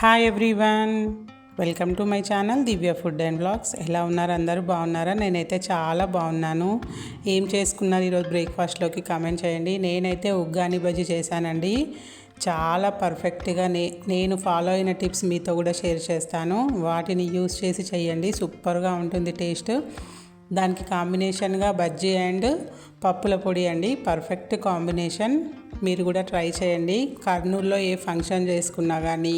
Hi everyone, welcome to my channel Divya food and blogs. ఎలా ఉన్నారు? అందరూ బాగున్నారా? నేనైతే చాలా బాగున్నాను. ఏం చేసుకున్నారు ఈరోజు బ్రేక్ఫాస్ట్లోకి కామెంట్ చేయండి. నేనైతే ఉగ్గాని బజ్జీ చేశానండి. చాలా పర్ఫెక్ట్గా నేను ఫాలో అయిన టిప్స్ మీతో కూడా షేర్ చేస్తాను. వాటిని యూస్ చేసి చేయండి, సూపర్గా ఉంటుంది టేస్ట్. దానికి కాంబినేషన్గా బజ్జీ అండ్ పప్పుల పొడి అండి, పర్ఫెక్ట్ కాంబినేషన్. మీరు కూడా ట్రై చేయండి. కర్నూలులో ఏ ఫంక్షన్ చేసుకున్నా కానీ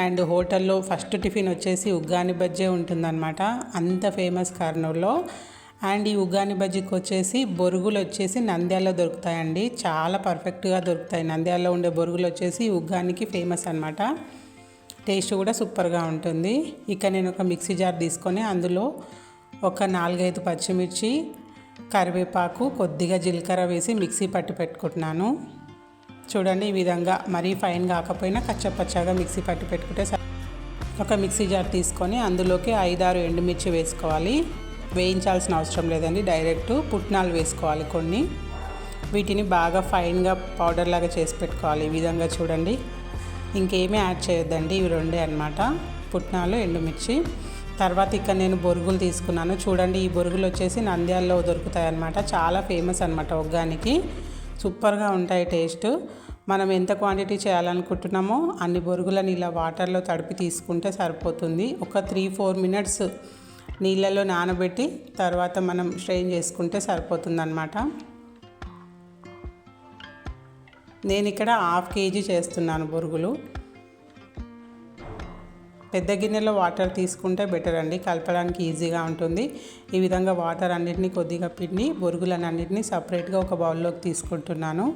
అండ్ హోటల్లో ఫస్ట్ టిఫిన్ వచ్చేసి ఉగ్గాని బజ్జీ ఉంటుందన్నమాట. అంత ఫేమస్ కర్నూలులో. అండ్ ఈ ఉగ్గాని బజ్జీకి వచ్చేసి బొరుగులు వచ్చేసి నంద్యాలలో దొరుకుతాయండి. చాలా పర్ఫెక్ట్గా దొరుకుతాయి. నంద్యాలలో ఉండే బొరుగులు వచ్చేసి ఉగ్గానికి ఫేమస్ అనమాట. టేస్ట్ కూడా సూపర్గా ఉంటుంది. ఇక నేను ఒక మిక్సీ జార్ తీసుకొని అందులో ఒక 4-5 పచ్చిమిర్చి, కరివేపాకు, కొద్దిగా జీలకర్ర వేసి మిక్సీ పట్టి పెట్టుకుంటున్నాను. చూడండి, ఈ విధంగా మరీ ఫైన్ కాకపోయినా కచ్చపచ్చగా మిక్సీ పట్టి పెట్టుకుంటే ఒక మిక్సీ జార్ తీసుకొని అందులోకి 5-6 ఎండుమిర్చి వేసుకోవాలి. వేయించాల్సిన అవసరం లేదండి, డైరెక్ట్ పుట్నాలు వేసుకోవాలి కొన్ని. వీటిని బాగా ఫైన్గా పౌడర్ లాగా చేసి పెట్టుకోవాలి. ఈ విధంగా చూడండి, ఇంకేమీ యాడ్ చేయొద్దండి. ఇవి రెండే అనమాట, పుట్నాలు, ఎండుమిర్చి. తర్వాత ఇక్కడ నేను బొరుగులు తీసుకున్నాను. చూడండి, ఈ బొరుగులు వచ్చేసి నంద్యాలలో దొరుకుతాయి అన్నమాట. చాలా ఫేమస్ అనమాట ఉగ్గానికి. సూపర్గా ఉంటాయి టేస్ట్. మనం ఎంత క్వాంటిటీ చేయాలనుకుంటున్నామో అన్ని బొరుగులను ఇలా వాటర్లో తడిపి తీసుకుంటే సరిపోతుంది. ఒక 3-4 మినిట్స్ నీళ్ళలో నానబెట్టి తర్వాత మనం స్ట్రెయిన్ చేసుకుంటే సరిపోతుందన్నమాట. నేను ఇక్కడ 1/2 kg చేస్తున్నాను బొరుగులు. పెద్ద గిన్నెలో వాటర్ తీసుకుంటే బెటర్ అండి, కలపడానికి ఈజీగా ఉంటుంది. ఈ విధంగా వాటర్ అన్నిటినీ కొద్దిగా పిండి బొరుగులను అన్నిటినీ సపరేట్గా ఒక బౌల్లోకి తీసుకుంటున్నాను.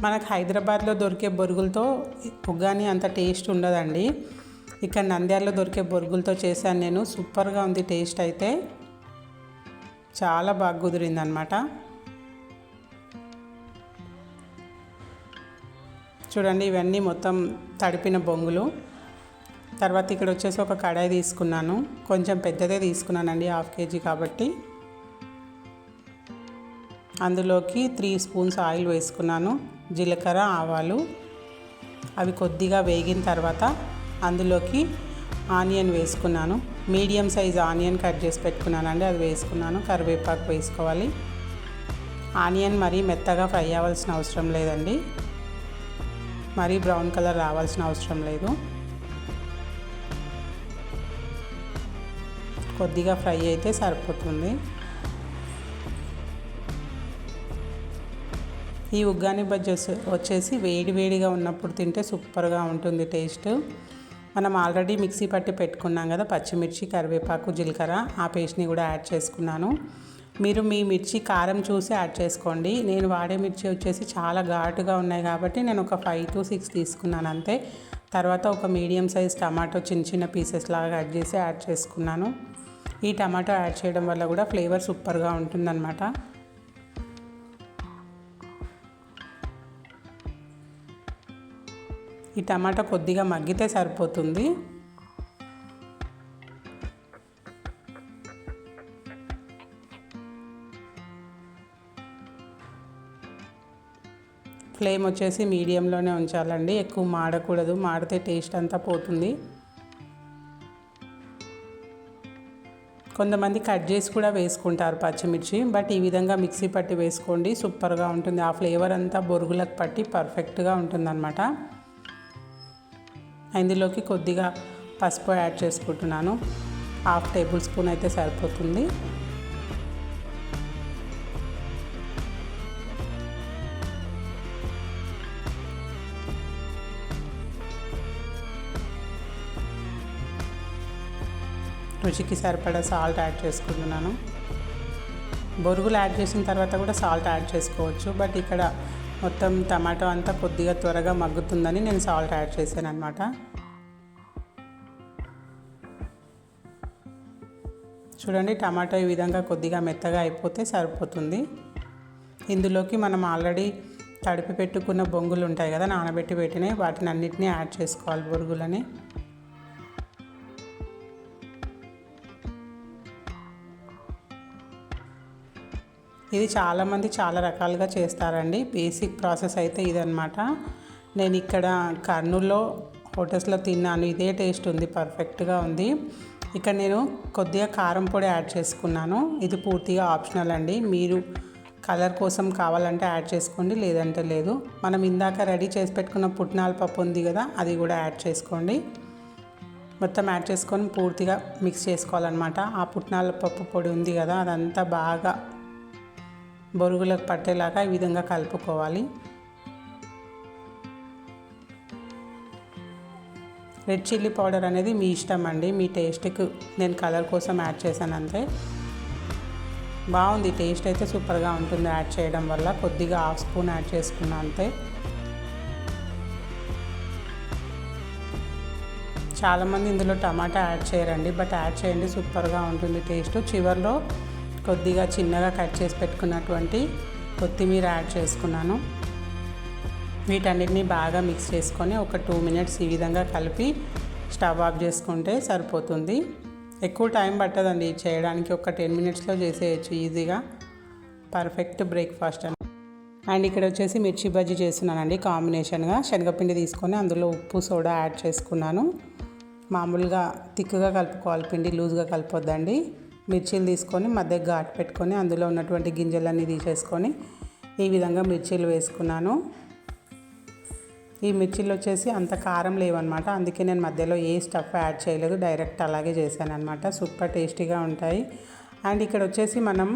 మనకు హైదరాబాద్లో దొరికే బొరుగులతో ఉగ్గాని అంత టేస్ట్ ఉండదండి. ఇక్కడ నంద్యాలలో దొరికే బొరుగులతో చేశాను నేను. సూపర్గా ఉంది టేస్ట్ అయితే. చాలా బాగా కుదిరిందనమాట. చూడండి, ఇవన్నీ మొత్తం తడిపిన బొంగులు. తర్వాత ఇక్కడ వచ్చేసి ఒక కడాయి తీసుకున్నాను. కొంచెం పెద్దదే తీసుకున్నానండి, 1/2 kg కాబట్టి. అందులోకి 3 స్పూన్స్ ఆయిల్ వేసుకున్నాను. జీలకర్ర, ఆవాలు అవి కొద్దిగా వేగిన తర్వాత అందులోకి ఆనియన్ వేసుకున్నాను. మీడియం సైజ్ ఆనియన్ కట్ చేసి పెట్టుకున్నానండి, అది వేసుకున్నాను. కరివేపాకు వేసుకోవాలి. ఆనియన్ మరీ మెత్తగా ఫ్రై అవ్వాల్సిన అవసరం లేదండి, మరీ బ్రౌన్ కలర్ రావాల్సిన అవసరం లేదు. కొద్దిగా ఫ్రై అయితే సరిపోతుంది. ఈ ఉగ్గాని బజ్జీ వచ్చేసి వేడిగా ఉన్నప్పుడు తింటే సూపర్గా ఉంటుంది టేస్ట్. మనం ఆల్రెడీ మిక్సీ పట్టి పెట్టుకున్నాం కదా, పచ్చిమిర్చి, కరివేపాకు, జీలకర్ర, ఆ పేస్ట్ని కూడా యాడ్ చేసుకున్నాను. మీరు మీ మిర్చి కారం చూసి యాడ్ చేసుకోండి. నేను వాడే మిర్చి వచ్చేసి చాలా ఘాటుగా ఉన్నాయి కాబట్టి నేను ఒక 5-6 తీసుకున్నాను అంతే. తర్వాత ఒక మీడియం సైజ్ టమాటో చిన్న పీసెస్ లాగా యాడ్ చేసుకున్నాను. ఈ టమాటో యాడ్ చేయడం వల్ల కూడా ఫ్లేవర్ సూపర్గా ఉంటుందన్నమాట. ఈ టమాటా కొద్దిగా మగ్గితే సరిపోతుంది. ఫ్లేమ్ వచ్చేసి మీడియంలోనే ఉంచాలండి, ఎక్కువ మాడకూడదు. మాడితే టేస్ట్ అంతా పోతుంది. కొంతమంది కట్ చేసి కూడా వేసుకుంటారు పచ్చిమిర్చి, బట్ ఈ విధంగా మిక్సీ పట్టి వేసుకోండి, సూపర్గా ఉంటుంది. ఆ ఫ్లేవర్ అంతా బొరుగులకు పట్టి పర్ఫెక్ట్గా ఉంటుందన్నమాట. ఇందులోకి కొద్దిగా పసుపు యాడ్ చేసుకుంటున్నాను. 1/2 టేబుల్ స్పూన్ అయితే సరిపోతుంది. రుచికి సరిపడా సాల్ట్ యాడ్ చేసుకుంటున్నాను. బొరుగులు యాడ్ చేసిన తర్వాత కూడా సాల్ట్ యాడ్ చేసుకోవచ్చు, బట్ ఇక్కడ మొత్తం టమాటో అంతా కొద్దిగా త్వరగా మగ్గుతుందని నేను సాల్ట్ యాడ్ చేశాను అనమాట. చూడండి, టమాటో ఈ విధంగా కొద్దిగా మెత్తగా అయిపోతే సరిపోతుంది. ఇందులోకి మనం ఆల్రెడీ తడిపి పెట్టుకున్న బొంగులు ఉంటాయి కదా, నానబెట్టి పెట్టినాయి, వాటిని అన్నిటినీ యాడ్ చేసుకోవాలి బొరుగులని. ఇది చాలామంది చాలా రకాలుగా చేస్తారండి. బేసిక్ ప్రాసెస్ అయితే ఇదన్నమాట. నేను ఇక్కడ కర్నూలులో హోటల్స్లో తిన్నాను, ఇదే టేస్ట్ ఉంది, పర్ఫెక్ట్గా ఉంది. ఇక్కడ నేను కొద్దిగా కారం పొడి యాడ్ చేసుకున్నాను. ఇది పూర్తిగా ఆప్షనల్ అండి, మీరు కలర్ కోసం కావాలంటే యాడ్ చేసుకోండి, లేదంటే లేదు. మనం ఇందాక రెడీ చేసి పెట్టుకున్న పుట్నాల పప్పు ఉంది కదా, అది కూడా యాడ్ చేసుకోండి. మొత్తం యాడ్ చేసుకొని పూర్తిగా మిక్స్ చేసుకోవాలన్నమాట. ఆ పుట్నాల పప్పు పొడి ఉంది కదా, అదంతా బాగా బొరుగులకు పట్టేలాగా ఈ విధంగా కలుపుకోవాలి. రెడ్ చిల్లీ పౌడర్ అనేది మీ ఇష్టం అండి, మీ టేస్ట్కి నేను కలర్ కోసం యాడ్ చేశాను అంతే. బాగుంది, టేస్ట్ అయితే సూపర్గా ఉంటుంది యాడ్ చేయడం వల్ల. కొద్దిగా హాఫ్ స్పూన్ యాడ్ చేసుకున్నా అంతే. చాలామంది ఇందులో టమాటా యాడ్ చేయరండి, బట్ యాడ్ చేయండి, సూపర్గా ఉంటుంది టేస్ట్. చివరిలో కొద్దిగా చిన్నగా కట్ చేసి పెట్టుకున్నటువంటి కొత్తిమీర యాడ్ చేసుకున్నాను. వీటన్నిటిని బాగా మిక్స్ చేసుకొని ఒక 2 మినిట్స్ ఈ విధంగా కలిపి స్టవ్ ఆఫ్ చేసుకుంటే సరిపోతుంది. ఎక్కువ టైం పట్టదండి చేయడానికి, ఒక 10 మినిట్స్లో చేసేయచ్చు ఈజీగా. పర్ఫెక్ట్ బ్రేక్ఫాస్ట్ అండ్ ఇక్కడ వచ్చేసి మిర్చి బజ్జీ చేస్తున్నానండి. కాంబినేషన్గా శనగపిండి తీసుకొని అందులో ఉప్పు సోడా యాడ్ చేసుకున్నాను. మామూలుగా తిక్కుగా కలుపుకోవాలి, పిండి లూజ్గా కలిపొద్దండి. మిర్చీలు తీసుకొని మధ్య ఘాటు పెట్టుకొని అందులో ఉన్నటువంటి గింజలన్నీ తీసేసుకొని ఈ విధంగా మిర్చీలు వేసుకున్నాను. ఈ మిర్చీలు వచ్చేసి అంత కారం లేవన్నమాట, అందుకే నేను మధ్యలో ఏ స్టఫ్ యాడ్ చేయలేదు, డైరెక్ట్ అలాగే చేశాను అనమాట. సూపర్ టేస్టీగా ఉంటాయి. అండ్ ఇక్కడ వచ్చేసి మనం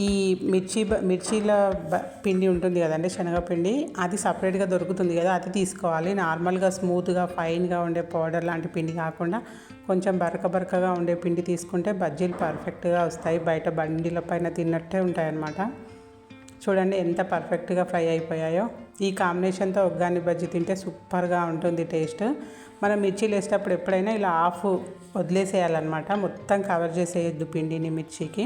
ఈ మిర్చీల పిండి ఉంటుంది కదండి, శనగపిండి, అది సపరేట్గా దొరుకుతుంది కదా, అది తీసుకోవాలి. నార్మల్గా స్మూత్గా ఫైన్గా ఉండే పౌడర్ లాంటి పిండి కాకుండా కొంచెం బరకగా ఉండే పిండి తీసుకుంటే బజ్జీలు పర్ఫెక్ట్గా వస్తాయి. బయట బండిల పైన తిన్నట్టే ఉంటాయన్నమాట. చూడండి ఎంత పర్ఫెక్ట్గా ఫ్రై అయిపోయాయో. ఈ కాంబినేషన్తో ఉగ్గాని బజ్జీ తింటే సూపర్గా ఉంటుంది టేస్ట్. మనం మిర్చీలు వేసేటప్పుడు ఎప్పుడైనా ఇలా హాఫ్ వదిలేసేయాలన్నమాట, మొత్తం కవర్ చేసేయద్దు పిండిని మిర్చికి.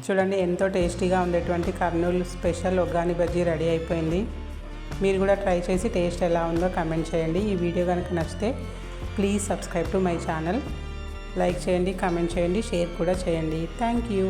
చూడండి ఎంతో టేస్టీగా ఉండేటువంటి కర్నూలు స్పెషల్ ఉగ్గాని బజ్జీ రెడీ అయిపోయింది. మీరు కూడా ట్రై చేసి టేస్ట్ ఎలా ఉందో కమెంట్ చేయండి. ఈ వీడియో కనుక నచ్చితే please subscribe to my channel. Like చేయండి, కమెంట్ చేయండి, షేర్ కూడా చేయండి. Thank you.